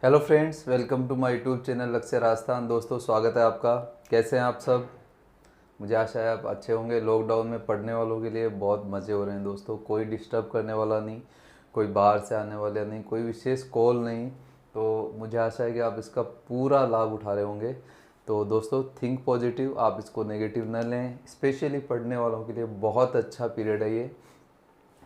Hello friends, welcome to my YouTube channel Lakshya Rajasthan. दोस्तों स्वागत है आपका। कैसे हैं आप सब? मुझे आशा है आप अच्छे होंगे। लॉकडाउन में पढ़ने वालों के लिए बहुत मज़े हो रहे हैं दोस्तों। कोई डिस्टर्ब करने वाला नहीं, कोई बाहर से आने वाला नहीं, कोई विशेष कॉल नहीं। तो मुझे आशा है कि आप इसका पूरा लाभ उठा रहे होंगे। तो दोस्तों थिंक पॉजिटिव, आप इसको नेगेटिव न लें। स्पेशली पढ़ने वालों के लिए बहुत अच्छा पीरियड है ये।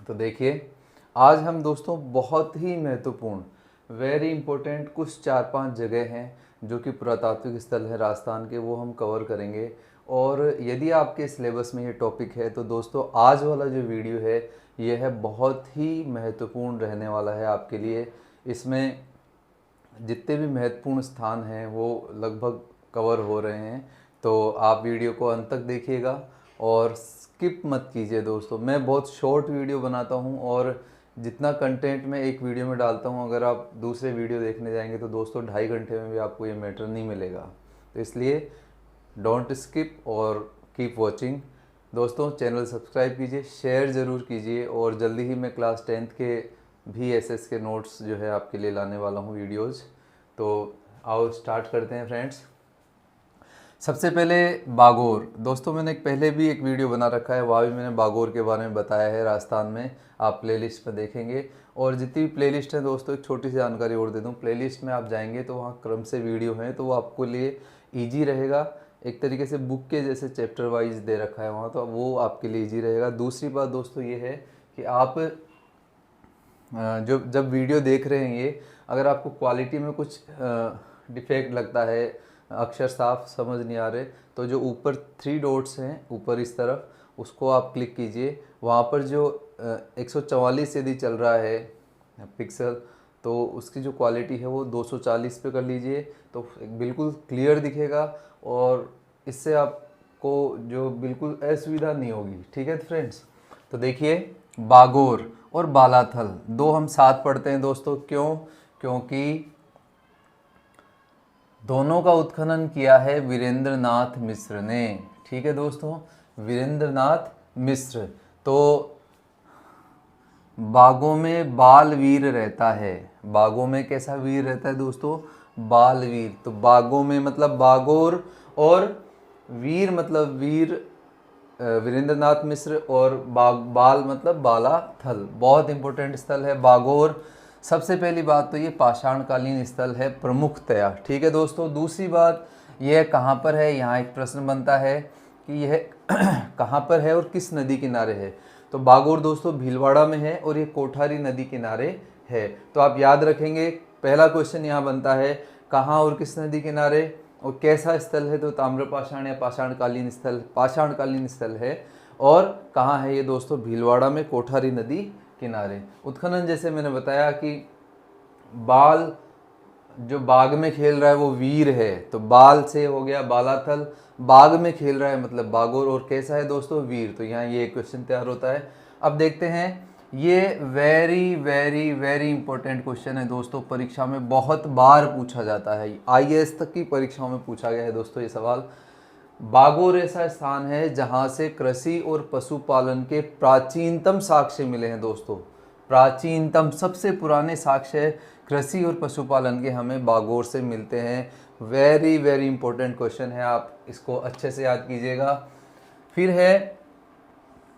तो देखिए, आज हम दोस्तों बहुत ही महत्वपूर्ण, वेरी इंपॉर्टेंट कुछ 4-5 जगह हैं जो कि पुरातात्विक स्थल है राजस्थान के, वो हम कवर करेंगे। और यदि आपके सिलेबस में ये टॉपिक है तो दोस्तों आज वाला जो वीडियो है ये है बहुत ही महत्वपूर्ण रहने वाला है आपके लिए। इसमें जितने भी महत्वपूर्ण स्थान हैं वो लगभग कवर हो रहे हैं। तो आप वीडियो को अंत तक देखिएगा और स्किप मत कीजिए दोस्तों। मैं बहुत शॉर्ट वीडियो बनाता हूं और जितना कंटेंट मैं एक वीडियो में डालता हूं, अगर आप दूसरे वीडियो देखने जाएंगे तो दोस्तों 2.5 घंटे में भी आपको ये मैटर नहीं मिलेगा। तो इसलिए डोंट स्किप और कीप वॉचिंग। दोस्तों चैनल सब्सक्राइब कीजिए, शेयर ज़रूर कीजिए और जल्दी ही मैं क्लास 10th के भी एसएस के नोट्स जो है आपके लिए लाने वाला हूँ वीडियोज़। तो आओ स्टार्ट करते हैं फ्रेंड्स। सबसे पहले बागोर। दोस्तों मैंने पहले भी एक वीडियो बना रखा है, वहाँ भी मैंने बागोर के बारे में बताया है राजस्थान में। आप प्लेलिस्ट में देखेंगे। और जितनी भी प्लेलिस्ट है दोस्तों, एक छोटी सी जानकारी और दे दूँ, प्लेलिस्ट में आप जाएंगे तो वहाँ क्रम से वीडियो हैं, तो वो आपको लिए ईजी रहेगा। एक तरीके से बुक के जैसे चैप्टर वाइज दे रखा है वहाँ, तो वो आपके लिए ईजी रहेगा। दूसरी बात दोस्तों ये है कि आप जो जब वीडियो देख रहे हैं ये, अगर आपको क्वालिटी में कुछ डिफेक्ट लगता है, अक्षर साफ समझ नहीं आ रहे, तो जो ऊपर 3 डॉट्स हैं ऊपर इस तरफ, उसको आप क्लिक कीजिए। वहाँ पर जो 144 यदि चल रहा है पिक्सल, तो उसकी जो क्वालिटी है वो 240 पे कर लीजिए, तो बिल्कुल क्लियर दिखेगा और इससे आपको जो बिल्कुल असुविधा नहीं होगी। ठीक है फ्रेंड्स। तो देखिए, बागोर और बालाथल दो हम साथ पढ़ते हैं दोस्तों। क्यों? क्योंकि दोनों का उत्खनन किया है वीरेंद्र नाथ मिश्र ने। ठीक है दोस्तों, वीरेंद्र नाथ मिश्र। तो बागों में बालवीर रहता है। बागों में कैसा वीर रहता है दोस्तों? बालवीर। तो बागों में मतलब बागोर, और वीर मतलब वीर वीरेंद्र नाथ मिश्र, और बाल मतलब बालाथल। बहुत इंपॉर्टेंट स्थल है बागोर। सबसे पहली बात तो ये पाषाणकालीन स्थल है प्रमुखतया। ठीक है दोस्तों। दूसरी बात यह कहाँ पर है, यहाँ एक प्रश्न बनता है कि यह कहाँ पर है और किस नदी किनारे है। तो बागोर दोस्तों भीलवाड़ा में है और ये कोठारी नदी किनारे है। तो आप याद रखेंगे, पहला क्वेश्चन यहाँ बनता है कहाँ और किस नदी किनारे और कैसा स्थल है। तो ताम्रपाषाण या पाषाणकालीन स्थल है। और कहाँ है ये दोस्तों? भीलवाड़ा में, कोठारी नदी किनारे। उत्खनन जैसे मैंने बताया कि बाल जो बाग में खेल रहा है वो वीर है, तो बाल से हो गया बालाथल। बाग में खेल रहा है मतलब बागोर, और कैसा है दोस्तों? वीर। तो यहाँ ये क्वेश्चन तैयार होता है। अब देखते हैं, ये very very very important question है दोस्तों। परीक्षा में बहुत बार पूछा जाता है, आईएएस तक की परीक्षाओं में पूछा गया है दोस्तों ये सवाल। बागोर ऐसा स्थान है जहां से कृषि और पशुपालन के प्राचीनतम साक्ष्य मिले हैं दोस्तों। प्राचीनतम, सबसे पुराने साक्ष्य कृषि और पशुपालन के हमें बागोर से मिलते हैं। वेरी वेरी इंपॉर्टेंट क्वेश्चन है, आप इसको अच्छे से याद कीजिएगा। फिर है,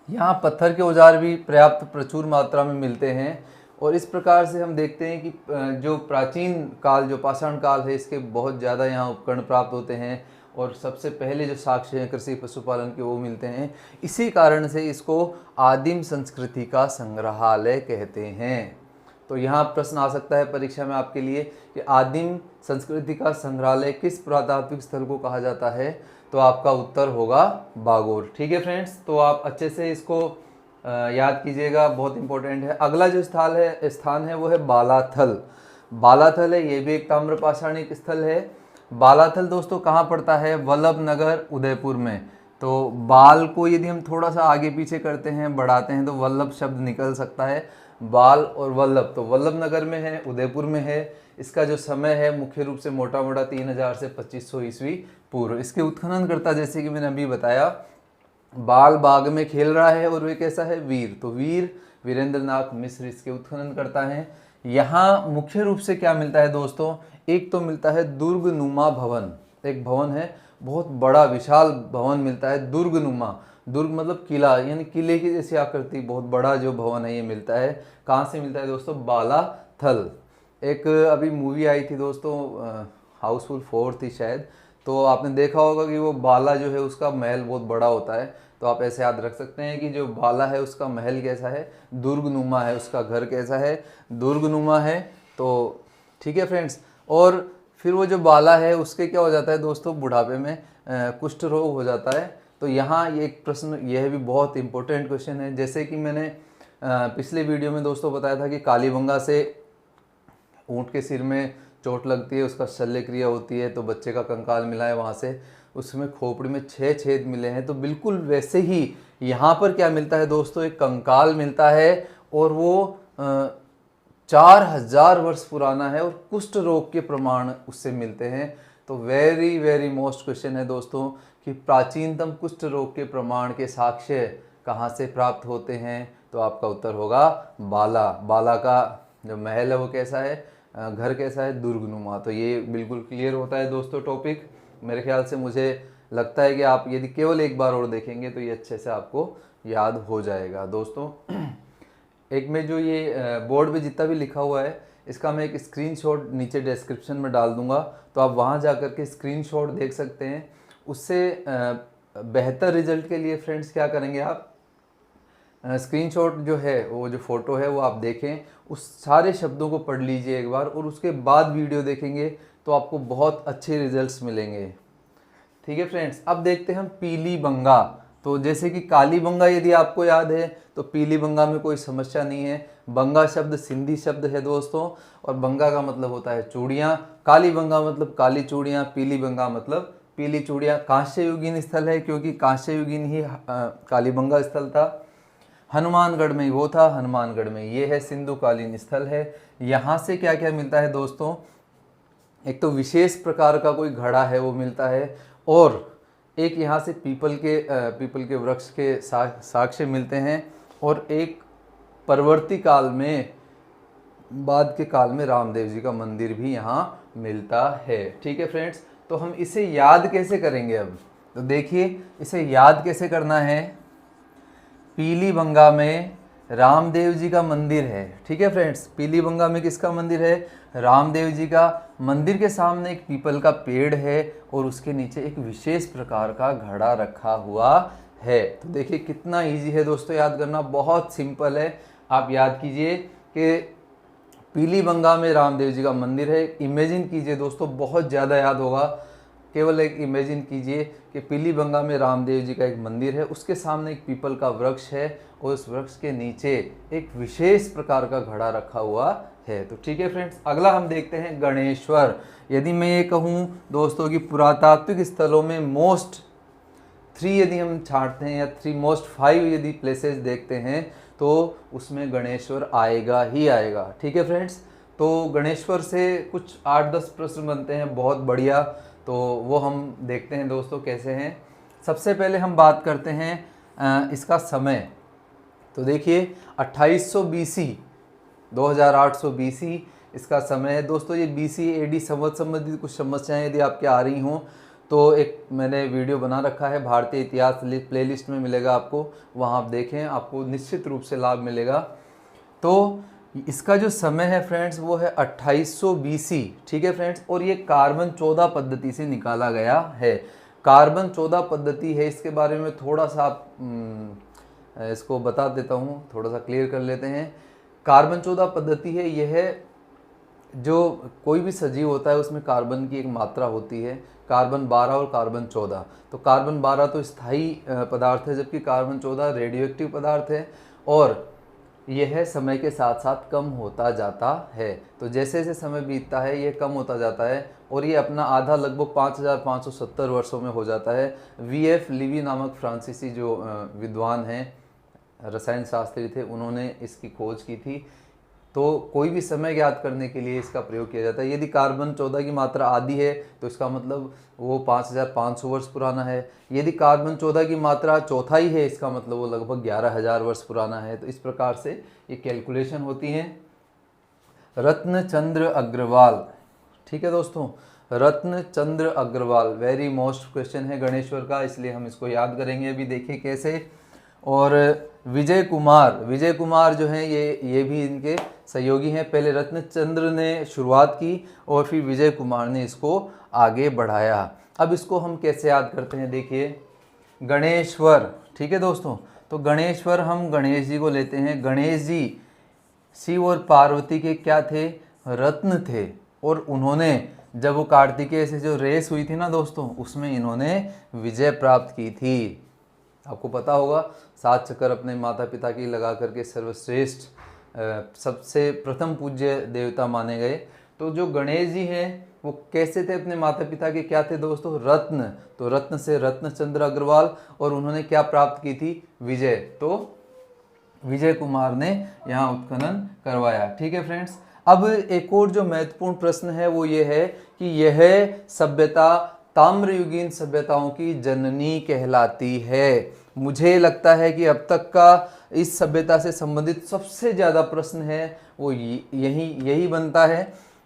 यहाँ पत्थर के औजार भी पर्याप्त प्रचुर मात्रा में मिलते हैं। और इस प्रकार से हम देखते हैं कि जो प्राचीन काल, जो पाषाण काल है, इसके बहुत ज़्यादा यहाँ उपकरण प्राप्त होते हैं। और सबसे पहले जो साक्ष्य हैं कृषि पशुपालन के वो मिलते हैं। इसी कारण से इसको आदिम संस्कृति का संग्रहालय कहते हैं। तो यहाँ प्रश्न आ सकता है परीक्षा में आपके लिए कि आदिम संस्कृति का संग्रहालय किस पुरातात्विक स्थल को कहा जाता है? तो आपका उत्तर होगा बागोर। ठीक है फ्रेंड्स। तो आप अच्छे से इसको याद कीजिएगा, बहुत इंपॉर्टेंट है। अगला जो स्थान है वो है बालाथल। बालाथल है, ये भी एक ताम्रपाषाणिक स्थल है। बालाथल दोस्तों कहाँ पड़ता है? वल्लभ नगर, उदयपुर में। तो बाल को यदि हम थोड़ा सा आगे पीछे करते हैं, बढ़ाते हैं, तो वल्लभ शब्द निकल सकता है। बाल और वल्लभ, तो वल्लभ नगर में है, उदयपुर में है। इसका जो समय है मुख्य रूप से मोटा मोटा 3000 से 2500 ईस्वी पूर्व। इसके उत्खननकर्ता जैसे कि मैंने अभी बताया, बाल बाग में खेल रहा है और वे कैसा है? वीर। तो वीर वीरेंद्र नाथ मिश्र इसके उत्खनन करता है। यहाँ मुख्य रूप से क्या मिलता है दोस्तों? एक तो मिलता है दुर्गनुमा भवन, एक भवन है बहुत बड़ा विशाल भवन मिलता है दुर्गनुमा, दुर्ग मतलब किला, यानी किले की जैसी आकृति बहुत बड़ा जो भवन है ये मिलता है। कहाँ से मिलता है दोस्तों? बालाथल। एक अभी मूवी आई थी दोस्तों, हाउसफुल 4 थी शायद, तो आपने देखा होगा कि वो बाला जो है उसका महल बहुत बड़ा होता है। तो आप ऐसे याद रख सकते हैं कि जो बाला है उसका महल कैसा है? दुर्गनुमा है, उसका घर कैसा है? दुर्गनुमा है। तो ठीक है फ्रेंड्स। और फिर वो जो बाला है उसके क्या हो जाता है दोस्तों? बुढ़ापे में कुष्ठ रोग हो जाता है। तो यहाँ ये एक प्रश्न, यह भी बहुत इंपॉर्टेंट क्वेश्चन है। जैसे कि मैंने पिछले वीडियो में दोस्तों बताया था कि कालीबंगा से ऊँट के सिर में चोट लगती है, उसका शल्य क्रिया होती है, तो बच्चे का कंकाल मिला है वहाँ से, उसमें खोपड़ी में 6 छेद मिले हैं। तो बिल्कुल वैसे ही यहाँ पर क्या मिलता है दोस्तों? एक कंकाल मिलता है और वो 4000 वर्ष पुराना है और कुष्ठ रोग के प्रमाण उससे मिलते हैं। तो वेरी वेरी मोस्ट क्वेश्चन है दोस्तों कि प्राचीनतम कुष्ठ रोग के प्रमाण के साक्ष्य कहाँ से प्राप्त होते हैं? तो आपका उत्तर होगा बाला। बाला का जो महल है वो कैसा है, घर कैसा है? दुर्गनुमा। तो ये बिल्कुल क्लियर होता है दोस्तों टॉपिक। मेरे ख्याल से मुझे लगता है कि आप यदि केवल एक बार और देखेंगे तो ये अच्छे से आपको याद हो जाएगा दोस्तों। एक में जो ये बोर्ड पे जितना भी लिखा हुआ है इसका मैं एक स्क्रीनशॉट नीचे डिस्क्रिप्शन में डाल दूंगा, तो आप वहाँ जा कर के स्क्रीनशॉट देख सकते हैं। उससे बेहतर रिजल्ट के लिए फ्रेंड्स क्या करेंगे आप, स्क्रीनशॉट जो है वो जो फ़ोटो है वो आप देखें, उस सारे शब्दों को पढ़ लीजिए एक बार और उसके बाद वीडियो देखेंगे तो आपको बहुत अच्छे रिजल्ट्स मिलेंगे। ठीक है फ्रेंड्स। अब देखते हैं हम पीलीबंगा। तो जैसे कि कालीबंगा यदि आपको याद है तो पीलीबंगा में कोई समस्या नहीं है। बंगा शब्द सिंधी शब्द है दोस्तों और बंगा का मतलब होता है चूड़ियाँ। कालीबंगा मतलब काली चूड़ियाँ, पीलीबंगा मतलब पीली चूड़ियाँ। कांस्य युगीन स्थल है क्योंकि कांस्य युगीन ही कालीबंगा स्थल था। हनुमानगढ़ में वो था, हनुमानगढ़ में ये है, सिंधुकालीन स्थल है। यहाँ से क्या क्या मिलता है दोस्तों? एक तो विशेष प्रकार का कोई घड़ा है वो मिलता है और एक यहाँ से पीपल के वृक्ष के साक्ष्य मिलते हैं और एक परवर्ती काल में, बाद के काल में रामदेव जी का मंदिर भी यहाँ मिलता है। ठीक है फ्रेंड्स। तो हम इसे याद कैसे करेंगे अब? तो देखिए इसे याद कैसे करना है। पीलीबंगा में रामदेव जी का मंदिर है। ठीक है फ्रेंड्स। पीलीबंगा में किसका मंदिर है? रामदेव जी का। मंदिर के सामने एक पीपल का पेड़ है और उसके नीचे एक विशेष प्रकार का घड़ा रखा हुआ है। तो देखिए कितना इजी है दोस्तों याद करना, बहुत सिंपल है। आप याद कीजिए कि पीलीबंगा में रामदेव जी का मंदिर है। इमेजिन कीजिए दोस्तों, बहुत ज़्यादा याद होगा। केवल एक इमेजिन कीजिए कि पीलीबंगा में रामदेव जी का एक मंदिर है, उसके सामने एक पीपल का वृक्ष है और उस वृक्ष के नीचे एक विशेष प्रकार का घड़ा रखा हुआ है। तो ठीक है फ्रेंड्स। अगला हम देखते हैं गणेश्वर। यदि मैं ये कहूँ दोस्तों कि पुरातात्विक स्थलों में मोस्ट 3 यदि हम छांटते हैं या 3 मोस्ट 5 यदि प्लेसेस देखते हैं तो उसमें गणेश्वर आएगा ही आएगा। ठीक है फ्रेंड्स। तो गणेश्वर से कुछ 8-10 प्रश्न बनते हैं बहुत बढ़िया, तो वो हम देखते हैं दोस्तों कैसे हैं। सबसे पहले हम बात करते हैं इसका समय। तो देखिए 2800 BC 2800 BC इसका समय है दोस्तों। ये BC AD संबंधित कुछ समस्याएं यदि आपके आ रही हों तो एक मैंने वीडियो बना रखा है, भारतीय इतिहास प्लेलिस्ट में मिलेगा आपको, वहाँ आप देखें, आपको निश्चित रूप से लाभ मिलेगा। तो इसका जो समय है फ्रेंड्स वो है 2800 BC। ठीक है फ्रेंड्स। और ये कार्बन 14 पद्धति से निकाला गया है। कार्बन 14 पद्धति है, इसके बारे में थोड़ा सा इसको बता देता हूँ, थोड़ा सा क्लियर कर लेते हैं। कार्बन 14 पद्धति है, यह जो कोई भी सजीव होता है उसमें कार्बन की एक मात्रा होती है, कार्बन 12 और कार्बन 14। तो कार्बन 12 तो स्थायी पदार्थ है जबकि कार्बन 14 रेडियोएक्टिव पदार्थ है और यह समय के साथ साथ कम होता जाता है। तो जैसे जैसे समय बीतता है ये कम होता जाता है और ये अपना आधा लगभग 5570 वर्षों में हो जाता है। VF लीवी नामक फ्रांसीसी जो विद्वान हैं, रसायन शास्त्री थे, उन्होंने इसकी खोज की थी। तो कोई भी समय ज्ञात करने के लिए इसका प्रयोग किया जाता है। यदि कार्बन 14 की मात्रा आधी है तो इसका मतलब वो 5500 वर्ष पुराना है। यदि कार्बन 14 की मात्रा चौथाई है इसका मतलब वो लगभग 11000 वर्ष पुराना है। तो इस प्रकार से ये कैलकुलेशन होती है। रत्नचंद्र अग्रवाल, ठीक है दोस्तों। रत्न चंद्र अग्रवाल, वेरी मोस्ट क्वेश्चन है गणेश्वर का, इसलिए हम इसको याद करेंगे। अभी देखिए कैसे। और विजय कुमार जो हैं ये भी इनके सहयोगी हैं। पहले रत्नचंद्र ने शुरुआत की और फिर विजय कुमार ने इसको आगे बढ़ाया। अब इसको हम कैसे याद करते हैं, देखिए गणेश्वर, ठीक है दोस्तों। तो गणेश्वर हम गणेश जी को लेते हैं। गणेश जी शिव और पार्वती के क्या थे, रत्न थे। और उन्होंने जब वो कार्तिकेय से जो रेस हुई थी ना दोस्तों, उसमें इन्होंने विजय प्राप्त की थी। आपको पता होगा 7 चक्कर अपने माता पिता की लगा करके सर्वश्रेष्ठ सबसे प्रथम पूज्य देवता माने गए। तो जो गणेश जी हैं वो कैसे थे, अपने माता पिता के क्या थे दोस्तों, रत्न। तो रत्न से रत्नचंद्र अग्रवाल, और उन्होंने क्या प्राप्त की थी, विजय। तो विजय कुमार ने यहाँ उत्खनन करवाया। ठीक है फ्रेंड्स। अब एक और जो महत्वपूर्ण प्रश्न है वो ये है कि यह सभ्यता ताम्रयुगीन सभ्यताओं की जननी कहलाती है। मुझे लगता है कि अब तक का इस सभ्यता से संबंधित सबसे ज़्यादा प्रश्न है वो यही बनता है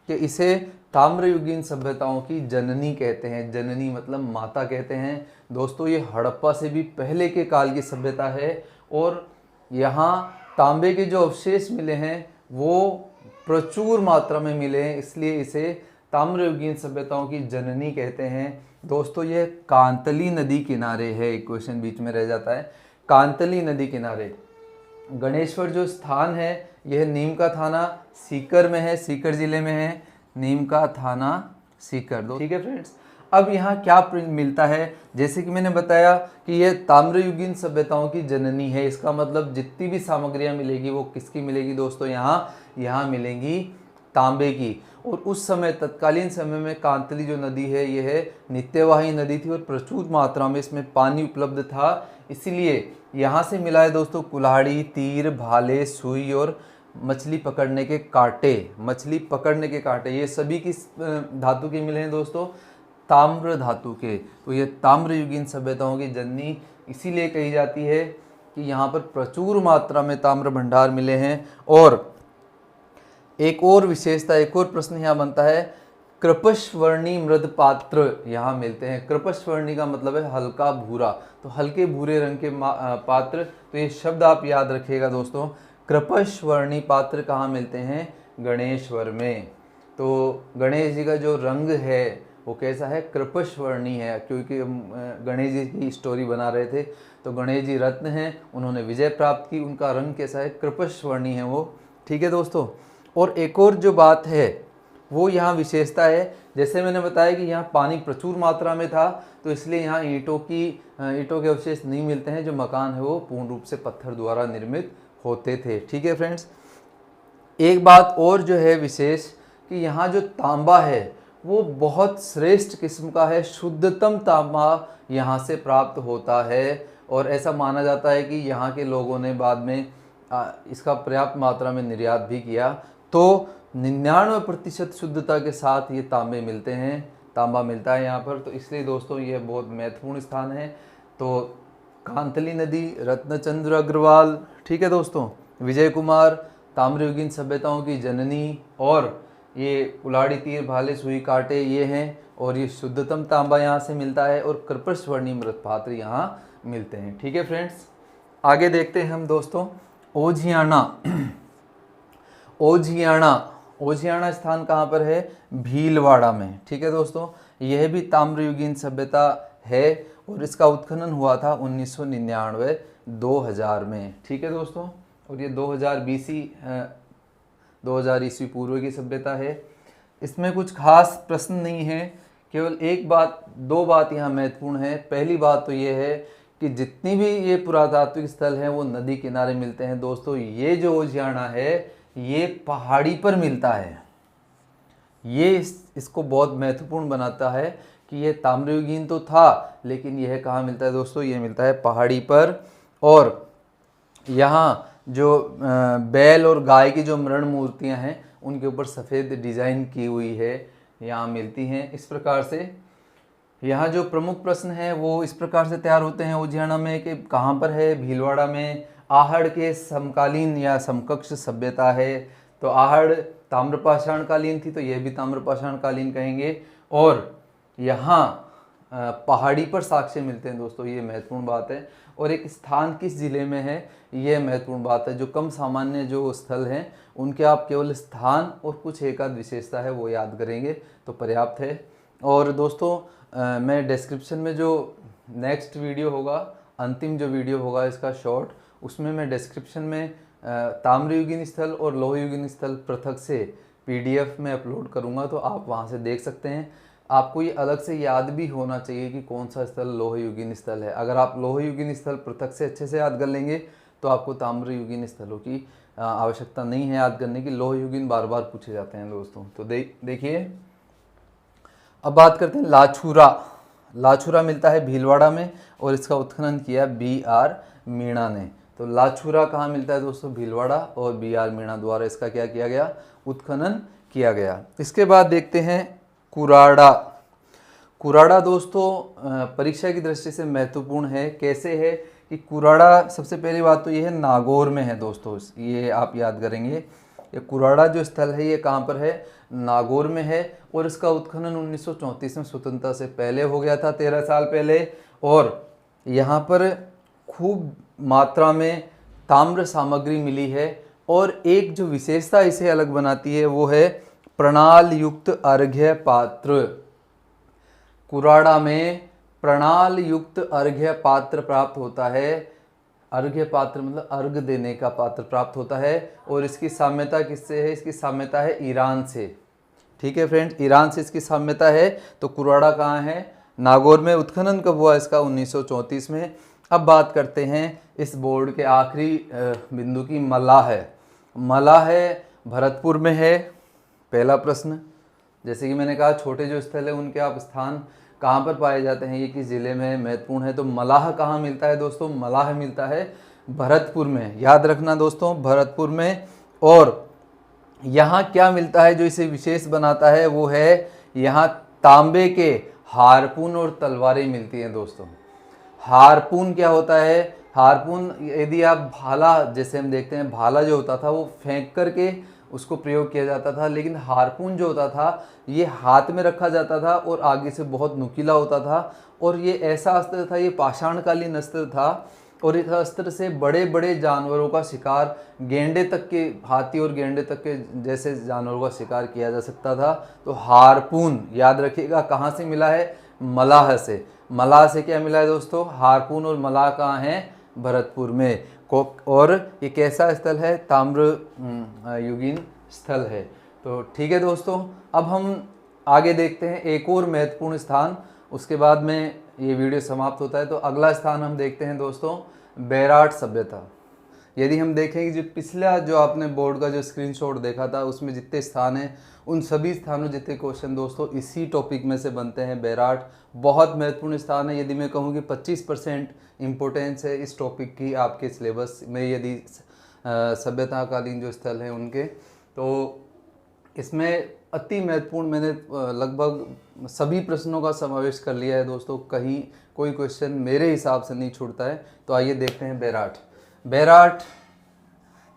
कि इसे ताम्रयुगीन सभ्यताओं की जननी कहते हैं। जननी मतलब माता कहते हैं दोस्तों। ये हड़प्पा से भी पहले के काल की सभ्यता है, और यहाँ तांबे के जो अवशेष मिले हैं वो प्रचुर मात्रा में मिले हैं, इसलिए इसे ताम्रयुगीन सभ्यताओं की जननी कहते हैं दोस्तों। यह कांतली नदी किनारे है। एक क्वेश्चन बीच में रह जाता है, कांतली नदी किनारे गणेश्वर जो स्थान है यह नीम का थाना सीकर में है, सीकर जिले में है, नीम का थाना सीकर दो। ठीक है फ्रेंड्स। अब यहाँ क्या मिलता है, जैसे कि मैंने बताया कि यह ताम्रयुगीन सभ्यताओं की जननी है। इसका मतलब जितनी भी सामग्रियाँ मिलेगी वो किसकी मिलेगी दोस्तों, यहाँ मिलेंगी तांबे की। और उस समय तत्कालीन समय में कांतली जो नदी है यह नित्यवाही नदी थी और प्रचुर मात्रा में इसमें पानी उपलब्ध था, इसीलिए यहाँ से मिला है दोस्तों कुल्हाड़ी, तीर, भाले, सुई और मछली पकड़ने के कांटे। ये सभी किस धातु के मिले हैं दोस्तों, ताम्र धातु के। तो ये ताम्रयुगीन सभ्यताओं की जननी इसीलिए कही जाती है कि यहाँ पर प्रचुर मात्रा में ताम्र भंडार मिले हैं। और एक और विशेषता, एक और प्रश्न यहाँ बनता है, कृपशवर्णी मृद पात्र यहाँ मिलते हैं। कृपशवर्णी का मतलब है हल्का भूरा, तो हल्के भूरे रंग के पात्र। तो ये शब्द आप याद रखिएगा दोस्तों, कृपशवर्णी पात्र कहाँ मिलते हैं, गणेश्वर में। तो गणेश जी का जो रंग है वो कैसा है, कृपशवर्णी है, क्योंकि गणेश जी की स्टोरी बना रहे थे। तो गणेश जी रत्न हैं, उन्होंने विजय प्राप्त की, उनका रंग कैसा है, कृपशवर्णी है वो। ठीक है दोस्तों। और एक और जो बात है वो यहाँ विशेषता है, जैसे मैंने बताया कि यहाँ पानी प्रचुर मात्रा में था, तो इसलिए यहाँ ईंटों के अवशेष नहीं मिलते हैं। जो मकान है वो पूर्ण रूप से पत्थर द्वारा निर्मित होते थे। ठीक है फ्रेंड्स। एक बात और जो है विशेष कि यहाँ जो तांबा है वो बहुत श्रेष्ठ किस्म का है, शुद्धतम तांबा यहाँ से प्राप्त होता है। और ऐसा माना जाता है कि यहाँ के लोगों ने बाद में इसका पर्याप्त मात्रा में निर्यात भी किया। तो 99% शुद्धता के साथ ये तांबा मिलता है यहाँ पर। तो इसलिए दोस्तों ये बहुत महत्वपूर्ण स्थान है। तो कांतली नदी, रत्नचंद्र अग्रवाल, ठीक है दोस्तों, विजय कुमार, ताम्रयुगीन सभ्यताओं की जननी, और ये कुल्हाड़ी, तीर, भाले, सुई, कांटे ये हैं। और ये शुद्धतम तांबा यहाँ से मिलता है, और कृपशवर्णी मृत पात्र यहाँ मिलते हैं। ठीक है फ्रेंड्स। आगे देखते हैं हम दोस्तों ओझियाना स्थान कहाँ पर है, भीलवाड़ा में। ठीक है दोस्तों। यह भी ताम्रयुगीन सभ्यता है और इसका उत्खनन हुआ था 1999-2000 में। ठीक है दोस्तों। और ये 2000 ईस्वी पूर्व की सभ्यता है। इसमें कुछ खास प्रश्न नहीं है, केवल दो बात यहाँ महत्वपूर्ण है। पहली बात तो ये है कि जितनी भी ये पुरातात्विक स्थल हैं वो नदी किनारे मिलते हैं दोस्तों। ये जो ओझियाना है ये पहाड़ी पर मिलता है। ये इसको बहुत महत्वपूर्ण बनाता है कि ये ताम्रयुगीन तो था, लेकिन यह कहाँ मिलता है दोस्तों, ये मिलता है पहाड़ी पर। और यहाँ जो बैल और गाय की जो मृण मूर्तियाँ हैं उनके ऊपर सफ़ेद डिज़ाइन की हुई है, यहाँ मिलती हैं। इस प्रकार से यहाँ जो प्रमुख प्रश्न है वो इस प्रकार से तैयार होते हैं ओझियाना में कि कहाँ पर है, भीलवाड़ा में। आहड़ के समकालीन या समकक्ष सभ्यता है। तो आहड़ ताम्रपाषाण कालीन थी तो यह भी ताम्रपाषाण कालीन कहेंगे। और यहाँ पहाड़ी पर साक्ष्य मिलते हैं दोस्तों, ये महत्वपूर्ण बात है। और एक स्थान किस जिले में है, ये महत्वपूर्ण बात है। जो कम सामान्य जो स्थल हैं उनके आप केवल स्थान और कुछ एक आध विशेषता है वो याद करेंगे तो पर्याप्त है। और दोस्तों मैं डिस्क्रिप्शन में जो नेक्स्ट वीडियो होगा, अंतिम जो वीडियो होगा इसका शॉर्ट, उसमें मैं डिस्क्रिप्शन में ताम्रयुगीन स्थल और लोहयुगीन स्थल पृथक से PDF में अपलोड करूँगा, तो आप वहाँ से देख सकते हैं। आपको ये अलग से याद भी होना चाहिए कि कौन सा स्थल लोहयुगीन स्थल है। अगर आप लोहयुगीन स्थल पृथक से अच्छे से याद कर लेंगे तो आपको ताम्रयुगीन स्थलों की आवश्यकता नहीं है याद करने की। लोहयुगीन बार बार पूछे जाते हैं दोस्तों। तो देखिए अब बात करते हैं लाछुरा। लाछुरा मिलता है भीलवाड़ा में और इसका उत्खनन किया BR मीणा ने। तो लाछुरा कहाँ मिलता है दोस्तों, भीलवाड़ा, और BR मीणा द्वारा इसका क्या किया गया, उत्खनन किया गया। इसके बाद देखते हैं कुराड़ा। कुराड़ा दोस्तों परीक्षा की दृष्टि से महत्वपूर्ण है। कैसे है कि कुराड़ा, सबसे पहली बात तो ये है नागौर में है दोस्तों, ये आप याद करेंगे। ये कुराड़ा जो स्थल है ये कहाँ पर है, नागौर में है। और इसका उत्खनन 1934 में स्वतंत्रता से पहले हो गया था, 13 साल पहले। और यहाँ पर खूब मात्रा में ताम्र सामग्री मिली है। और एक जो विशेषता इसे अलग बनाती है वो है प्रणाल युक्त अर्घ्य पात्र। कुराड़ा में प्रणाल युक्त अर्घ्य पात्र प्राप्त होता है। अर्घ्य पात्र मतलब अर्घ देने का पात्र प्राप्त होता है। और इसकी साम्यता किससे है, इसकी साम्यता है ईरान से। ठीक है फ्रेंड्स, ईरान से इसकी साम्यता है। तो कुराड़ा कहाँ है, नागौर में। उत्खनन कब हुआ इसका, 1934 में। अब बात करते हैं इस बोर्ड के आखिरी बिंदु की, मलाह है। मलाह है भरतपुर में है। पहला प्रश्न, जैसे कि मैंने कहा छोटे जो स्थल है उनके आप स्थान कहाँ पर पाए जाते हैं, ये किस जिले में महत्वपूर्ण है। तो मलाह कहाँ मिलता है दोस्तों, मलाह मिलता है भरतपुर में। याद रखना दोस्तों, भरतपुर में। और यहाँ क्या मिलता है जो इसे विशेष बनाता है, वो है यहाँ तांबे के हारपून और तलवारें मिलती हैं दोस्तों। हारपून क्या होता है, हारपून यदि आप भाला, जैसे हम देखते हैं भाला जो होता था वो फेंक करके उसको प्रयोग किया जाता था, लेकिन हारपून जो होता था ये हाथ में रखा जाता था और आगे से बहुत नुकीला होता था। और ये ऐसा अस्त्र था, ये पाषाणकालीन अस्त्र था। और इस अस्त्र से बड़े बड़े जानवरों का शिकार, गेंडे तक के, हाथी और गेंडे तक के जैसे जानवरों का शिकार किया जा सकता था। तो हारपून याद रखिएगा कहाँ से मिला है, मलाह से। मलाह से क्या मिला है दोस्तों, हारपून। और मलाह कहाँ है, भरतपुर में। और ये कैसा स्थल है, ताम्र युगीन स्थल है। तो ठीक है दोस्तों, अब हम आगे देखते हैं एक और महत्वपूर्ण स्थान, उसके बाद में ये वीडियो समाप्त होता है। तो अगला स्थान हम देखते हैं दोस्तों, बैराट सभ्यता। यदि हम देखें कि जो पिछला जो आपने बोर्ड का जो स्क्रीनशॉट देखा था उसमें जितने स्थान हैं उन सभी स्थानों जितने क्वेश्चन दोस्तों इसी टॉपिक में से बनते हैं। बैराट बहुत महत्वपूर्ण स्थान है। यदि मैं कहूँ कि 25% इम्पोर्टेंस है इस टॉपिक की आपके सिलेबस में, यदि सभ्यताकालीन जो स्थल हैं उनके, तो इसमें अति महत्वपूर्ण मैंने लगभग सभी प्रश्नों का समावेश कर लिया है दोस्तों। कहीं कोई क्वेश्चन मेरे हिसाब से नहीं छूटता है। तो आइए देखते हैं बैराट। बैराट,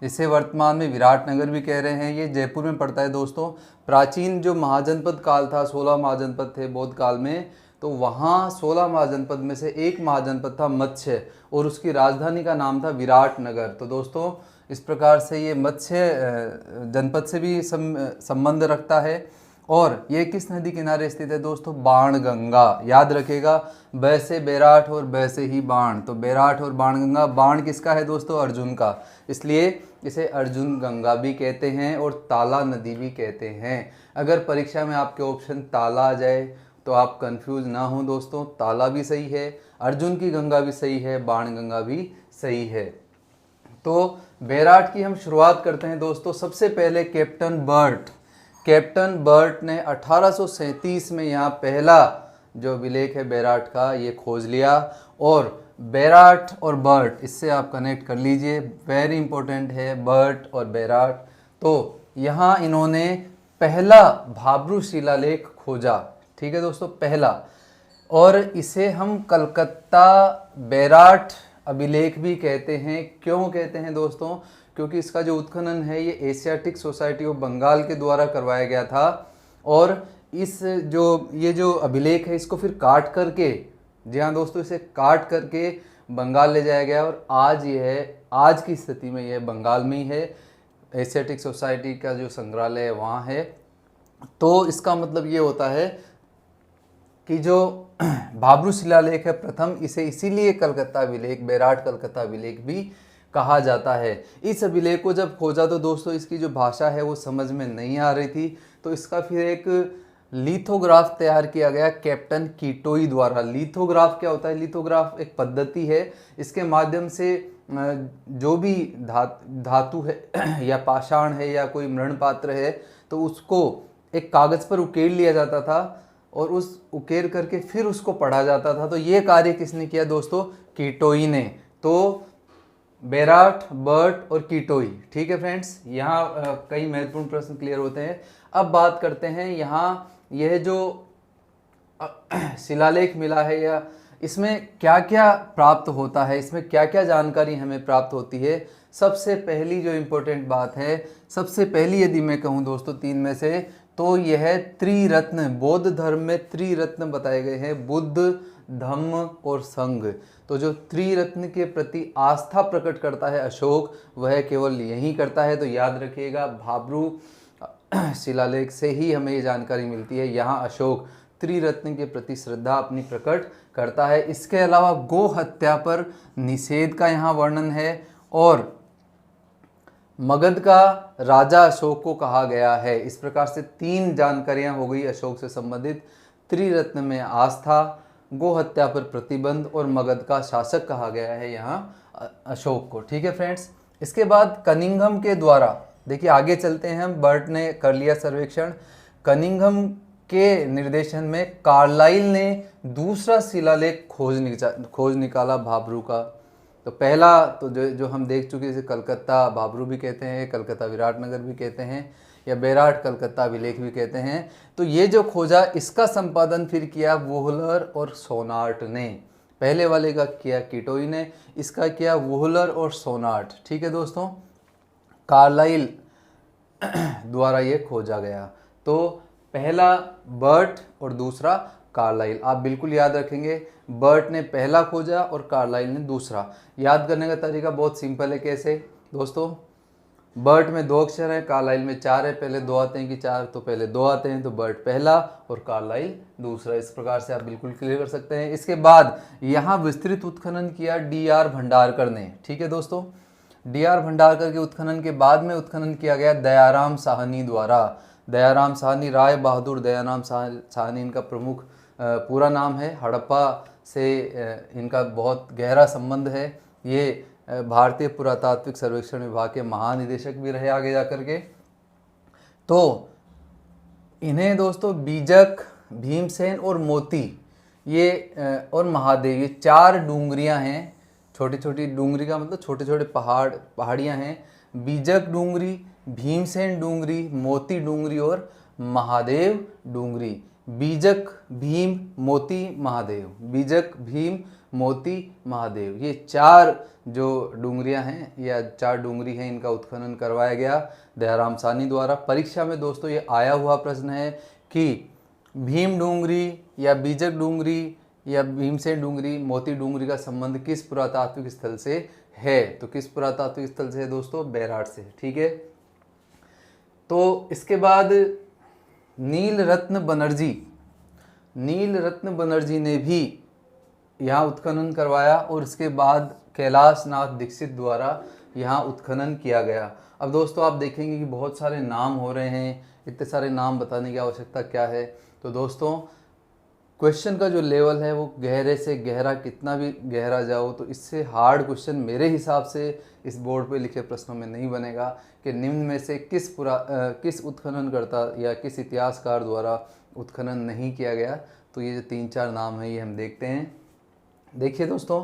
जिसे वर्तमान में विराटनगर भी कह रहे हैं, ये जयपुर में पड़ता है दोस्तों। प्राचीन जो महाजनपद काल था, 16 महाजनपद थे बौद्ध काल में, तो वहाँ 16 महाजनपद में से एक महाजनपद था मत्स्य, और उसकी राजधानी का नाम था विराटनगर। तो दोस्तों इस प्रकार से ये मत्स्य जनपद से भी संबंध रखता है। और ये किस नदी किनारे स्थित है दोस्तों, बाणगंगा। याद रखिएगा, ब से बैराट और ब से ही बाण, तो बैराट और बाणगंगा। बाण किसका है दोस्तों, अर्जुन का, इसलिए इसे अर्जुन गंगा भी कहते हैं और ताला नदी भी कहते हैं। अगर परीक्षा में आपके ऑप्शन ताला आ जाए तो आप कंफ्यूज ना हो दोस्तों, ताला भी सही है, अर्जुन की गंगा भी सही है, बाणगंगा भी सही है। तो बैराट की हम शुरुआत करते हैं दोस्तों। सबसे पहले कैप्टन बर्ट ने 1837 में यहाँ पहला जो अभिलेख है बैराट का ये खोज लिया। और बैराट और बर्ट, इससे आप कनेक्ट कर लीजिए, वेरी इंपॉर्टेंट है बर्ट और बैराट। तो यहाँ इन्होंने पहला भाब्रू शिलालेख खोजा, ठीक है दोस्तों, पहला। और इसे हम कलकत्ता बैराट अभिलेख भी कहते हैं। क्यों कहते हैं दोस्तों, क्योंकि इसका जो उत्खनन है ये एशियाटिक सोसाइटी ऑफ बंगाल के द्वारा करवाया गया था। और ये जो अभिलेख है इसको फिर काट करके, जी हाँ दोस्तों, इसे काट करके बंगाल ले जाया गया और आज की स्थिति में यह बंगाल में ही है। एशियाटिक सोसाइटी का जो संग्रहालय है वहाँ है। तो इसका मतलब ये होता है कि जो भाब्रू शिलालेख है प्रथम, इसे इसीलिए कलकत्ता अभिलेख, बेराट कलकत्ता अभिलेख भी कहा जाता है। इस अभिलेख को जब खोजा तो दोस्तों इसकी जो भाषा है वो समझ में नहीं आ रही थी, तो इसका फिर एक लिथोग्राफ तैयार किया गया कैप्टन कीटोई द्वारा। लिथोग्राफ क्या होता है? लिथोग्राफ एक पद्धति है, इसके माध्यम से जो भी धातु है या पाषाण है या कोई मृण पात्र है तो उसको एक कागज़ पर उकेर लिया जाता था और उस उकेर करके फिर उसको पढ़ा जाता था। तो ये कार्य किसने किया दोस्तों? कीटोई ने। तो बेराट, बर्ट और कीटोई, ठीक है फ्रेंड्स। यहाँ कई महत्वपूर्ण प्रश्न क्लियर होते हैं। अब बात करते हैं यहाँ यह जो शिलालेख मिला है या इसमें क्या क्या प्राप्त होता है, इसमें क्या क्या जानकारी हमें प्राप्त होती है। सबसे पहली जो इम्पोर्टेंट बात है, सबसे पहली यदि मैं कहूँ दोस्तों तीन में से, तो यह त्रिरत्न, बौद्ध धर्म में त्रिरत्न बताए गए हैं, बुद्ध, धम्म और संघ। तो जो त्रिरत्न के प्रति आस्था प्रकट करता है अशोक, वह केवल यही करता है। तो याद रखिएगा, भाब्रू शिलालेख से ही हमें ये जानकारी मिलती है। यहाँ अशोक त्रिरत्न के प्रति श्रद्धा अपनी प्रकट करता है। इसके अलावा गो हत्या पर निषेध का यहाँ वर्णन है और मगध का राजा अशोक को कहा गया है। इस प्रकार से तीन जानकारियां हो गई अशोक से संबंधित। त्रिरत्न में आस्था, गो हत्या पर प्रतिबंध और मगध का शासक कहा गया है यहाँ अशोक को, ठीक है फ्रेंड्स। इसके बाद कनिंघम के द्वारा, देखिए आगे चलते हैं हम, बर्ट ने कर लिया सर्वेक्षण। कनिंघम के निर्देशन में कार्लाइल ने दूसरा शिलालेख खोज निकाला भाब्रू का। तो पहला तो जो हम देख चुके, जैसे कलकत्ता भाब्रू भी कहते हैं, कलकत्ता विराटनगर भी कहते हैं, या बेराट कलकत्ता अभिलेख भी कहते हैं। तो ये जो खोजा, इसका संपादन फिर किया वोहलर और सोनार्ट ने। पहले वाले का किया कीटोई ने, इसका किया वोहलर और सोनार्ट, ठीक है दोस्तों। कार्लाइल द्वारा ये खोजा गया। तो पहला बर्ट और दूसरा कार्लाइल, आप बिल्कुल याद रखेंगे। बर्ट ने पहला खोजा और कार्लाइल ने दूसरा। याद करने का तरीका बहुत सिंपल है। कैसे दोस्तों? बर्ट में 2 अक्षर हैं, कार्लाइल में 4 है। पहले 2 आते हैं कि 4? तो पहले 2 आते हैं, तो बर्ट पहला और कार्लाइल दूसरा। इस प्रकार से आप बिल्कुल क्लियर कर सकते हैं। इसके बाद यहाँ विस्तृत उत्खनन किया डी.आर. भंडारकर ने, ठीक है दोस्तों। डी.आर. भंडारकर के उत्खनन के बाद में उत्खनन किया गया दयाराम साहनी द्वारा। दयाराम साहनी, राय बहादुर दयाराम साहनी इनका प्रमुख पूरा नाम है। हड़प्पा से इनका बहुत गहरा संबंध है। ये भारतीय पुरातात्विक सर्वेक्षण विभाग के महानिदेशक भी रहे आगे जाकर के। तो इन्हें दोस्तों बीजक, भीमसेन और मोती, ये और महादेव, ये 4 डूंगरियां हैं। छोटी छोटी डूंगरी का मतलब छोटे छोटे पहाड़ियां हैं। बीजक डूंगरी, भीमसेन डूंगरी, मोती डूंगरी और महादेव डूंगरी। बीजक, भीम, मोती, महादेव। बीजक, भीम, मोती, महादेव, ये 4 जो डूंगरियां हैं या 4 डूंगरी हैं, इनका उत्खनन करवाया गया दयाराम साहनी द्वारा। परीक्षा में दोस्तों ये आया हुआ प्रश्न है कि भीम डूंगरी या बीजक डूंगरी या भीमसेन डूंगरी, मोती डूंगरी का संबंध किस पुरातात्विक स्थल से है? तो किस पुरातात्विक स्थल से है दोस्तों? बेराट से, ठीक है। तो इसके बाद नीलरत्न बनर्जी ने भी यहाँ उत्खनन करवाया और इसके बाद कैलाशनाथ दीक्षित द्वारा यहाँ उत्खनन किया गया। अब दोस्तों आप देखेंगे कि बहुत सारे नाम हो रहे हैं, इतने सारे नाम बताने की आवश्यकता क्या है? तो दोस्तों क्वेश्चन का जो लेवल है वो गहरे से गहरा, कितना भी गहरा जाओ तो इससे हार्ड क्वेश्चन मेरे हिसाब से इस बोर्ड पे लिखे प्रश्नों में नहीं बनेगा कि निम्न में से किस उत्खननकर्ता या किस इतिहासकार द्वारा उत्खनन नहीं किया गया। तो ये जो 3-4 नाम है ये हम देखते हैं। देखिए दोस्तों,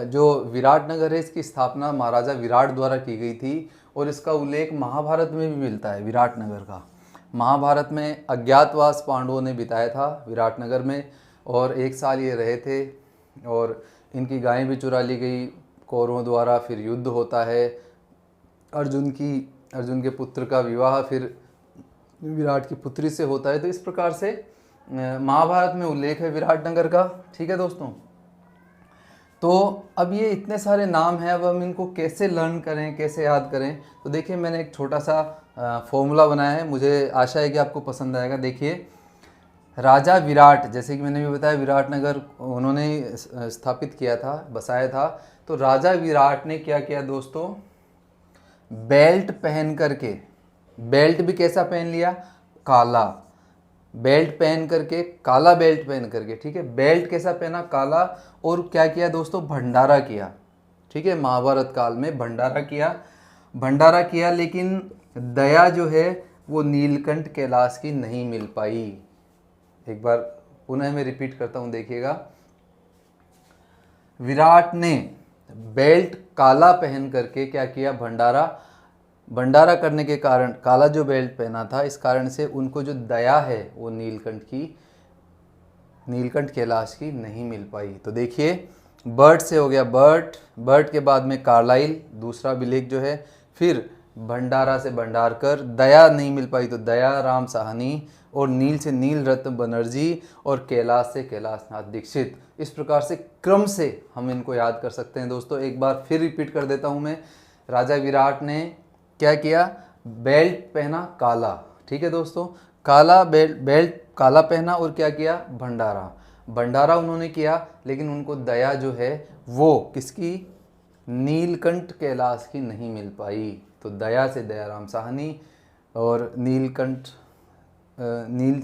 जो विराटनगर है इसकी स्थापना महाराजा विराट द्वारा की गई थी और इसका उल्लेख महाभारत में भी मिलता है। विराटनगर का महाभारत में अज्ञातवास पांडवों ने बिताया था विराटनगर में और 1 साल ये रहे थे और इनकी गायें भी चुरा ली गई कौरवों द्वारा। फिर युद्ध होता है अर्जुन के पुत्र का विवाह फिर विराट की पुत्री से होता है। तो इस प्रकार से महाभारत में उल्लेख है विराटनगर का। ठीक है दोस्तों, तो अब ये इतने सारे नाम हैं, अब हम इनको कैसे लर्न करें, कैसे याद करें। तो देखिए मैंने एक छोटा सा फॉर्मूला बनाया है, मुझे आशा है कि आपको पसंद आएगा। देखिए राजा विराट, जैसे कि मैंने भी बताया विराटनगर उन्होंने स्थापित किया था, बसाया था। तो राजा विराट ने क्या किया दोस्तों, बेल्ट पहन करके, बेल्ट भी कैसा पहन लिया, काला बेल्ट पहन करके, काला बेल्ट पहन करके, ठीक है, बेल्ट कैसा पहना, काला। और क्या किया दोस्तों, भंडारा किया। ठीक है, महाभारत काल में भंडारा किया, भंडारा किया, लेकिन दया जो है वो नीलकंठ कैलाश की नहीं मिल पाई। एक बार पुनः मैं रिपीट करता हूं, देखिएगा। विराट ने बेल्ट काला पहन करके क्या किया, भंडारा करने के कारण, काला जो बेल्ट पहना था, इस कारण से उनको जो दया है वो नीलकंठ कैलाश की नहीं मिल पाई। तो देखिए बर्ट से हो गया बर्ट के बाद में कार्लाइल, दूसरा विलेख जो है, फिर भंडारा से भंडारकर, दया नहीं मिल पाई तो दया राम साहनी, और नील से नील रत्न बनर्जी, और कैलाश से कैलाशनाथ दीक्षित। इस प्रकार से क्रम से हम इनको याद कर सकते हैं दोस्तों। एक बार फिर रिपीट कर देता हूं मैं। राजा विराट ने क्या किया, बेल्ट पहना काला। ठीक है दोस्तों, काला बेल्ट काला पहना, और क्या किया, भंडारा उन्होंने किया, लेकिन उनको दया जो है वो किसकी, नीलकंठ कैलाश की नहीं मिल पाई। तो दया से दयाराम साहनी, और नील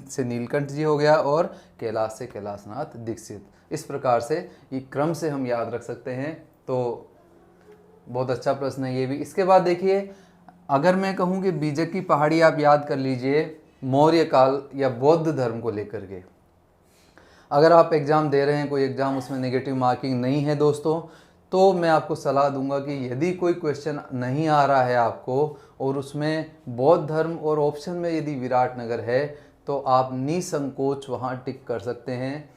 से नीलकंठ जी हो गया, और कैलाश से कैलाशनाथ दीक्षित। इस प्रकार से ये क्रम से हम याद रख सकते हैं। तो बहुत अच्छा प्रश्न है ये भी। इसके बाद देखिए, अगर मैं कहूँ कि बीजक की पहाड़ी आप याद कर लीजिए मौर्य काल या बौद्ध धर्म को लेकर के। अगर आप एग्ज़ाम दे रहे हैं, कोई एग्ज़ाम उसमें नेगेटिव मार्किंग नहीं है दोस्तों, तो मैं आपको सलाह दूंगा कि यदि कोई क्वेश्चन नहीं आ रहा है आपको, और उसमें बौद्ध धर्म और ऑप्शन में यदि विराटनगर है, तो आप निसंकोच वहाँ टिक कर सकते हैं।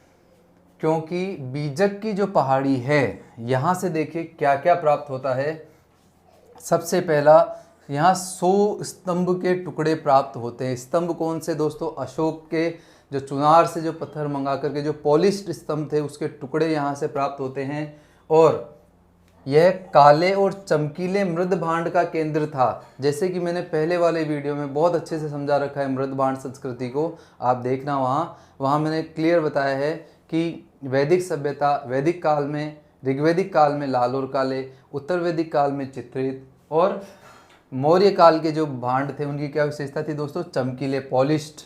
क्योंकि बीजक की जो पहाड़ी है, यहाँ से देखिए क्या क्या प्राप्त होता है। सबसे पहला, यहाँ 100 स्तंभ के टुकड़े प्राप्त होते हैं। स्तंभ कौन से दोस्तों, अशोक के जो चुनार से जो पत्थर मंगा करके जो पॉलिश्ड स्तंभ थे, उसके टुकड़े यहाँ से प्राप्त होते हैं। और यह काले और चमकीले मृद भांड का केंद्र था। जैसे कि मैंने पहले वाले वीडियो में बहुत अच्छे से समझा रखा है मृद भांड संस्कृति को, आप देखना वहाँ मैंने क्लियर बताया है कि वैदिक सभ्यता, वैदिक काल में, ऋग्वैदिक काल में लाल और काले, उत्तर वैदिक काल में चित्रित, और मौर्य काल के जो भांड थे उनकी क्या विशेषता थी दोस्तों, चमकीले, पॉलिश्ड।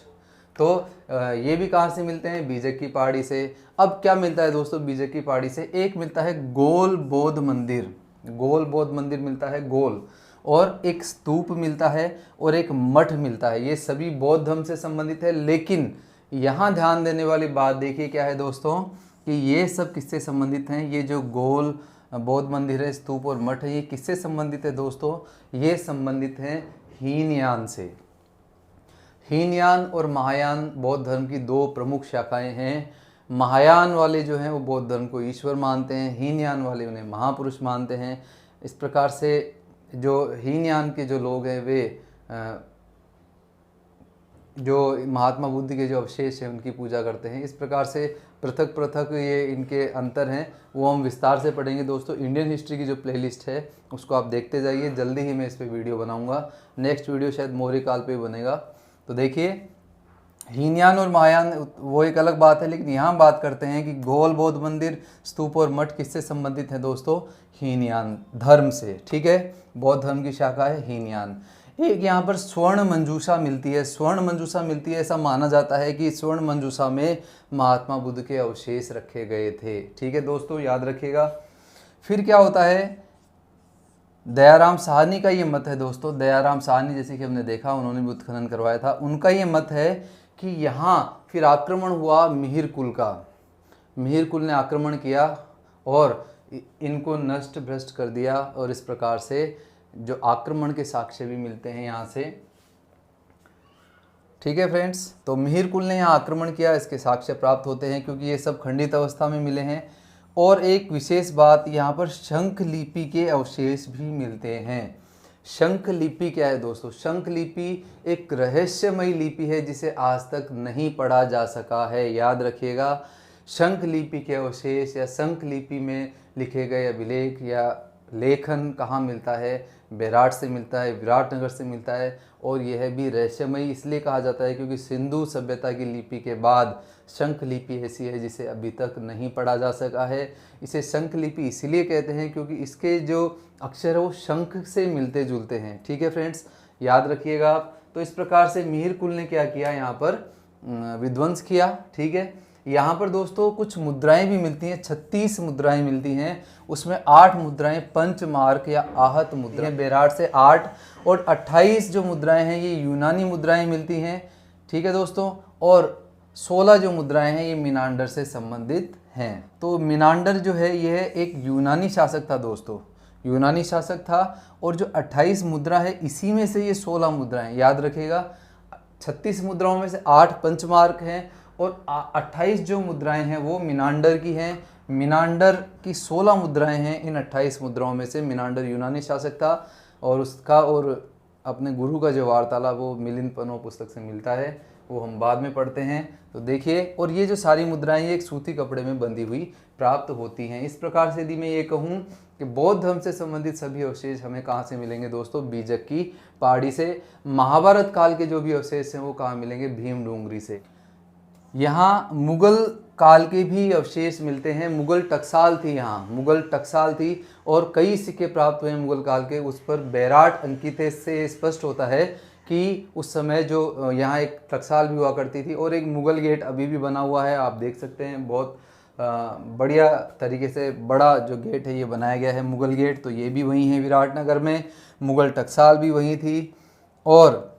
तो ये भी कहाँ से मिलते हैं, बीजक की पहाड़ी से। अब क्या मिलता है दोस्तों बीजक की पहाड़ी से, एक मिलता है गोल बौद्ध मंदिर, गोल बौद्ध मंदिर मिलता है गोल, और एक स्तूप मिलता है, और एक मठ मिलता है। ये सभी बौद्ध धर्म से संबंधित है। लेकिन यहाँ ध्यान देने वाली बात देखिए क्या है दोस्तों, कि ये सब किससे संबंधित हैं, ये जो गोल बौद्ध मंदिर है, स्तूप और मठ है, ये किससे संबंधित है दोस्तों, ये संबंधित हैं हीनयान से। हीनयान और महायान बौद्ध धर्म की दो प्रमुख शाखाएं हैं। महायान वाले जो हैं वो बौद्ध धर्म को ईश्वर मानते हैं, हीनयान वाले उन्हें महापुरुष मानते हैं। इस प्रकार से जो हीनयान के जो लोग हैं वे जो महात्मा बुद्ध के जो अवशेष हैं उनकी पूजा करते हैं। इस प्रकार से पृथक पृथक ये इनके अंतर हैं, वो हम विस्तार से पढ़ेंगे दोस्तों। इंडियन हिस्ट्री की जो प्लेलिस्ट है उसको आप देखते जाइए, जल्दी ही मैं इस पर वीडियो बनाऊंगा। नेक्स्ट वीडियो शायद मौर्य काल पे बनेगा। तो देखिए हीनयान और महायान वो एक अलग बात है, लेकिन यहाँ बात करते हैं कि गोल बौद्ध मंदिर, स्तूप और मठ किससे संबंधित है दोस्तों, हीनयान धर्म से। ठीक है, बौद्ध धर्म की शाखा है हीनयान। एक यहाँ पर स्वर्ण मंजूषा मिलती है, स्वर्ण मंजूषा मिलती है, ऐसा माना जाता है कि स्वर्ण मंजूषा में महात्मा बुद्ध के अवशेष रखे गए थे। ठीक है दोस्तों, याद रखिएगा। फिर क्या होता है, दयाराम साहनी का ये मत है दोस्तों। दयाराम साहनी जैसे कि हमने देखा उन्होंने भी उत्खनन करवाया था, उनका ये मत है कि यहाँ फिर आक्रमण हुआ मिहिर कुल का। मिहिर कुल ने आक्रमण किया और इनको नष्ट भ्रष्ट कर दिया, और इस प्रकार से जो आक्रमण के साक्ष्य भी मिलते हैं यहाँ से। ठीक है फ्रेंड्स, तो मिहिर कुल ने यहाँ आक्रमण किया, इसके साक्ष्य प्राप्त होते हैं क्योंकि ये सब खंडित अवस्था में मिले हैं। और एक विशेष बात, यहाँ पर शंख लिपि के अवशेष भी मिलते हैं। शंख लिपि क्या है दोस्तों? शंख लिपि एक रहस्यमयी लिपि है जिसे आज तक नहीं पढ़ा जा सका है। याद रखिएगा, शंख लिपि के अवशेष या शंख लिपि में लिखे गए अभिलेख या लेखन कहाँ मिलता है? बेराट से मिलता है, विराटनगर से मिलता है। और यह भी रहस्यमयी इसलिए कहा जाता है क्योंकि सिंधु सभ्यता की लिपि के बाद शंख लिपि ऐसी है जिसे अभी तक नहीं पढ़ा जा सका है। इसे शंख लिपि इसलिए कहते हैं क्योंकि इसके जो अक्षर है वो शंख से मिलते जुलते हैं। ठीक है फ्रेंड्स, याद रखिएगा आप। तो इस प्रकार से मिहिर कुल ने क्या किया, यहाँ पर विध्वंस किया। ठीक है, यहाँ पर दोस्तों कुछ मुद्राएं भी मिलती हैं, 36 मुद्राएं मिलती हैं। उसमें 8 मुद्राएं पंचमार्क या आहत मुद्राएं बेराट से 8 और 28 जो मुद्राएं हैं ये यूनानी मुद्राएं मिलती हैं। ठीक है दोस्तों, और 16 जो मुद्राएं हैं ये मीनांडर से संबंधित हैं। तो मीनांडर जो है यह एक यूनानी शासक था दोस्तों, यूनानी शासक था। और जो 28 मुद्रा है इसी में से ये 16 मुद्राएं, याद रखिएगा 36 मुद्राओं में से 8 पंचमार्क हैं और 28 जो मुद्राएं हैं वो मीनांडर की हैं। मीनांडर की 16 मुद्राएं हैं। इन 28 मुद्राओं में से मीनांडर यूनानी शासक था और उसका और अपने गुरु का जो वार्तालाप वो मिलिंद पनो पुस्तक से मिलता है, वो हम बाद में पढ़ते हैं। तो देखिए, और ये जो सारी मुद्राएं ये एक सूती कपड़े में बंधी हुई प्राप्त होती हैं। इस प्रकार से यदि मैं ये कहूँ कि बौद्ध धर्म से संबंधित सभी अवशेष हमें कहाँ से मिलेंगे दोस्तों? बीजक की पहाड़ी से। महाभारत काल के जो भी अवशेष हैं वो कहाँ मिलेंगे? भीम डूंगरी से। यहाँ मुगल काल के भी अवशेष मिलते हैं। मुगल टकसाल थी, यहाँ मुगल टकसाल थी और कई सिक्के प्राप्त हुए मुगल काल के, उस पर बैराट अंकित है। इससे स्पष्ट होता है कि उस समय जो यहाँ एक टकसाल भी हुआ करती थी। और एक मुगल गेट अभी भी बना हुआ है, आप देख सकते हैं। बहुत बढ़िया तरीके से बड़ा जो गेट है ये बनाया गया है, मुगल गेट। तो ये भी वहीं है विराटनगर में। मुगल टकसाल भी वहीं थी। और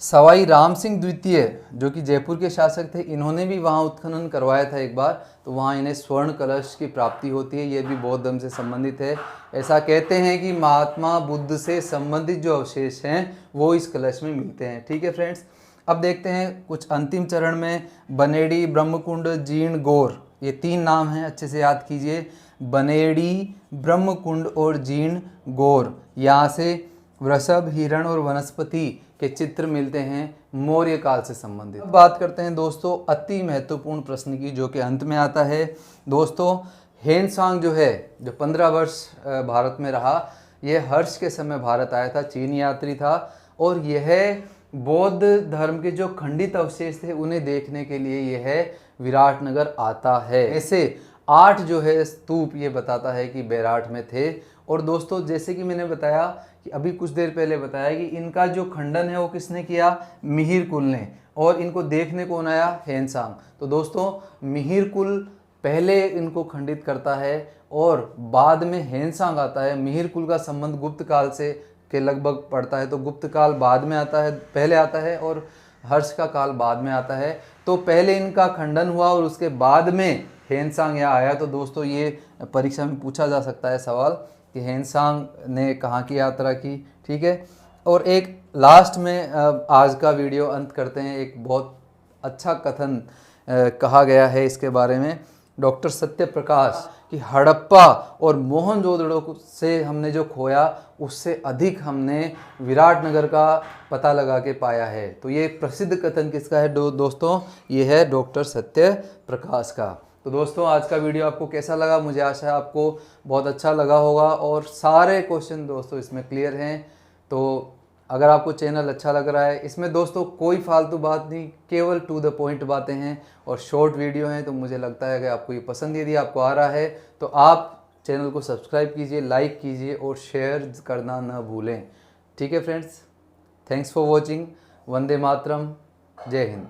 सवाई राम सिंह द्वितीय जो कि जयपुर के शासक थे, इन्होंने भी वहाँ उत्खनन करवाया था एक बार। तो वहाँ इन्हें स्वर्ण कलश की प्राप्ति होती है। ये भी बौद्ध धर्म से संबंधित है। ऐसा कहते हैं कि महात्मा बुद्ध से संबंधित जो अवशेष हैं वो इस कलश में मिलते हैं। ठीक है फ्रेंड्स, अब देखते हैं कुछ अंतिम चरण में। बनेड़ी, ब्रह्मकुंड, जीर्ण, गौर, ये 3 नाम हैं, अच्छे से याद कीजिए। बनेड़ी, ब्रह्मकुंड और जीर्ण गौर, यहाँ से वृषभ, हिरण और वनस्पति के चित्र मिलते हैं मौर्य काल से संबंधित। अब बात करते हैं दोस्तों अति महत्वपूर्ण प्रश्न की, जो कि अंत में आता है दोस्तों। हेनसांग जो है, जो 15 वर्ष भारत में रहा, यह हर्ष के समय भारत आया था, चीन यात्री था। और यह बौद्ध धर्म के जो खंडित अवशेष थे उन्हें देखने के लिए यह विराटनगर आता है। ऐसे 8 जो है स्तूप ये बताता है कि बैराट में थे। और दोस्तों जैसे कि मैंने बताया कि अभी कुछ देर पहले बताया कि इनका जो खंडन है वो किसने किया? मिहिर कुल ने। और इनको देखने कौन आया? हेनसांग। तो दोस्तों मिहिर कुल पहले इनको खंडित करता है और बाद में हेनसांग आता है। मिहिर कुल का संबंध गुप्त काल से के लगभग पड़ता है, तो गुप्त काल बाद में आता है, पहले आता है, और हर्ष का काल बाद में आता है। तो पहले इनका खंडन हुआ और उसके बाद में हेनसांग यहाँ आया। तो दोस्तों ये परीक्षा में पूछा जा सकता है सवाल कि हेनसांग ने कहाँ की यात्रा की। ठीक है, और एक लास्ट में आज का वीडियो अंत करते हैं। एक बहुत अच्छा कथन कहा गया है इसके बारे में डॉक्टर सत्य प्रकाश कि हड़प्पा और मोहनजोदड़ो से हमने जो खोया उससे अधिक हमने विराटनगर का पता लगा के पाया है। तो ये प्रसिद्ध कथन किसका है दोस्तों? ये है डॉक्टर सत्य प्रकाश का। तो दोस्तों आज का वीडियो आपको कैसा लगा? मुझे आशा है आपको बहुत अच्छा लगा होगा और सारे क्वेश्चन दोस्तों इसमें क्लियर हैं। तो अगर आपको चैनल अच्छा लग रहा है, इसमें दोस्तों कोई फालतू बात नहीं, केवल टू द पॉइंट बातें हैं और शॉर्ट वीडियो हैं। तो मुझे लगता है कि आपको ये पसंद, यदि आपको आ रहा है तो आप चैनल को सब्सक्राइब कीजिए, लाइक कीजिए और शेयर करना ना भूलें। ठीक है friends, thanks for watching. Vande Mataram, जय हिंद।